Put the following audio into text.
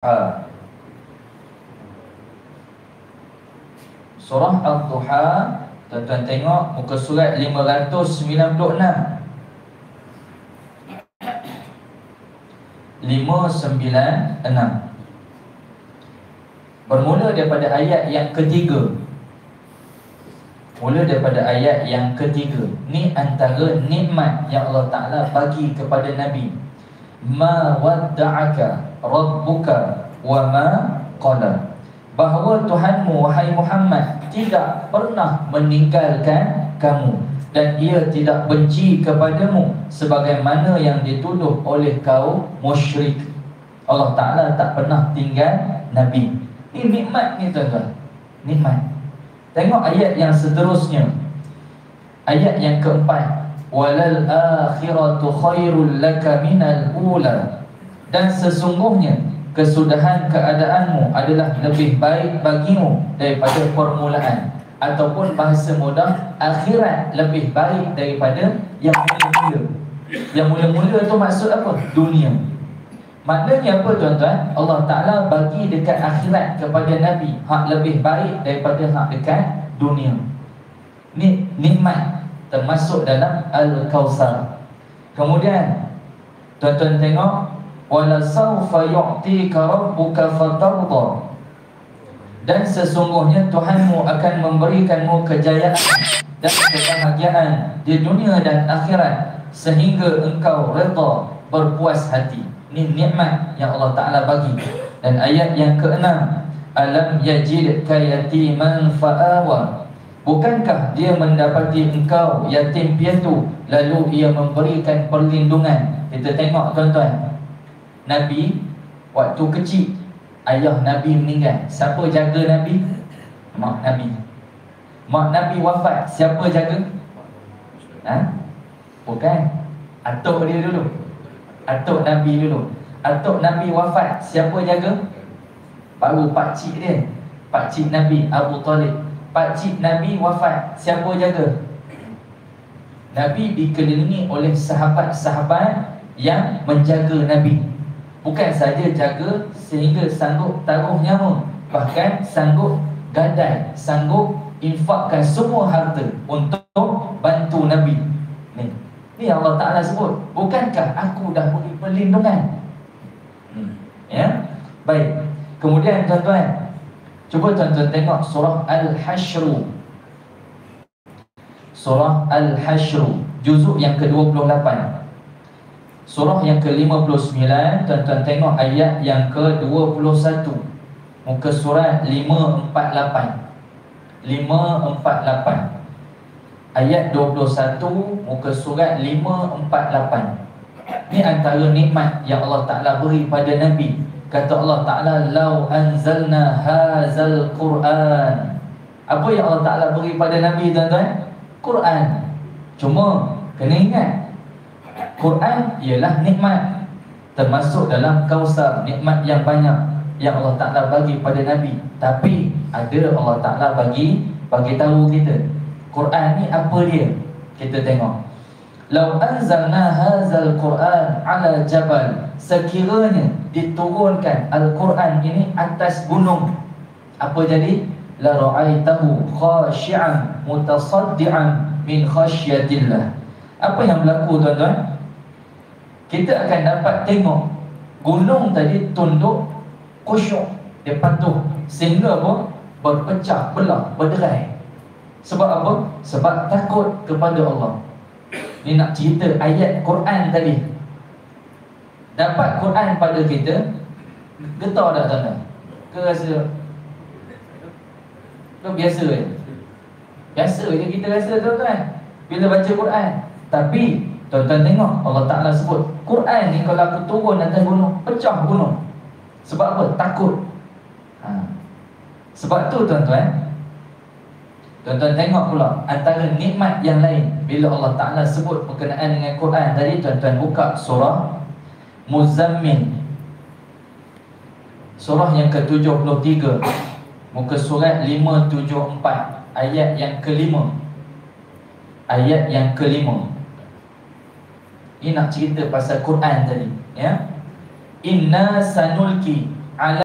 Surah Al-Duha, tuan-tuan tengok muka surat 596. 596 bermula daripada ayat yang ketiga. Mula daripada ayat yang ketiga. Ni antara nikmat yang Allah Ta'ala bagi kepada Nabi. Ma wadda'aka rabbuka wa ma qala. Bahawa Tuhanmu, wahai Muhammad, tidak pernah meninggalkan kamu, dan ia tidak benci kepadamu sebagaimana yang dituduh oleh kaum musyrik. Allah Ta'ala tak pernah tinggal Nabi. Ini nikmat ni tuan-tuan, nikmat. Tengok ayat yang seterusnya, ayat yang keempat. Walal akhiratu khairul laka minal ula. Dan sesungguhnya kesudahan keadaanmu adalah lebih baik bagimu daripada permulaan. Ataupun bahasa mudah, akhirat lebih baik daripada yang mula-mula. Yang mula-mula tu maksud apa? Dunia. Maknanya apa tuan-tuan? Allah Ta'ala bagi dekat akhirat kepada Nabi hak lebih baik daripada hak dekat dunia. Ni nikmat termasuk dalam Al-Kawthar. Kemudian tuan-tuan tengok, wala sawfa yu'tika rabbuka fatarda. Dan sesungguhnya Tuhanmu akan memberikanmu kejayaan dan kebahagiaan di dunia dan akhirat sehingga engkau redha, berpuas hati. Ini nikmat yang Allah Ta'ala bagi. Dan ayat yang keenam, alam yajidka yatiman fa'awa. Bukankah dia mendapati engkau yatim piatu lalu ia memberikan perlindungan. Kita tengok tuan-tuan, Nabi waktu kecil, ayah Nabi meninggal, siapa jaga Nabi? Mak Nabi. Mak Nabi wafat, siapa jaga? Bukan, atuk dia dulu, atuk Nabi dulu. Atuk Nabi wafat, siapa jaga? Baru pakcik dia, pakcik Nabi Abu Talib. Pakcik Nabi wafat, siapa jaga? Nabi dikelilingi oleh sahabat-sahabat yang menjaga Nabi. Bukan saja jaga sehingga sanggup taruh nyawa, bahkan sanggup gadai, sanggup infakkan semua harta untuk bantu Nabi. Ni Allah Ta'ala sebut, bukankah aku dah beri perlindungan? Ya, baik. Kemudian tuan-tuan, cuba tuan-tuan tengok surah Al-Hashr. Surah Al-Hashr, juzuk yang ke-28. Surah yang ke-59, tuan-tuan tengok ayat yang ke-21. Muka surat 548. 548. Ayat 21, muka surat 548. Ini antara nikmat yang Allah Ta'ala beri pada Nabi. Kata Allah Ta'ala, lau anzalna hazal Quran. Apa yang Allah Ta'ala beri pada Nabi tuan-tuan? Quran. Cuma kena ingat, Quran ialah nikmat, termasuk dalam Kawthar, nikmat yang banyak yang Allah Ta'ala bagi pada Nabi. Tapi ada Allah Ta'ala bagi tahu kita, Quran ni apa dia? Kita tengok. Lau anzalna hazal Quran ala jabal. Sekiranya diturunkan Al-Quran ini atas gunung, apa jadi? La ra'aitahu khashi'an mutasaddian min khasyatillah. Apa yang berlaku tuan-tuan? Kita akan dapat tengok gunung tadi tunduk, khusyuk, dia patuh, sehingga apa? Berpecah belah, berderai. Sebab apa? Sebab takut kepada Allah. Ni nak cerita ayat Quran tadi. Dapat Quran pada kita, getar tak tuan-tuan? Ke rasa ke biasa je? Biasa je kita rasa tuan-tuan bila baca Quran. Tapi tuan-tuan tengok, Allah Ta'ala sebut Quran ni kalau aku turun atas gunung, pecah gunung. Sebab apa? Takut. Sebab tu tuan-tuan tengok pula antara nikmat yang lain. Bila Allah Ta'ala sebut berkenaan dengan Quran tadi, tuan-tuan buka surah Muzammil, surah yang ke-73, muka surat 574, ayat yang kelima. Ayat yang kelima. Ini nak cerita pasal Quran tadi, ya. Inna sanulki ala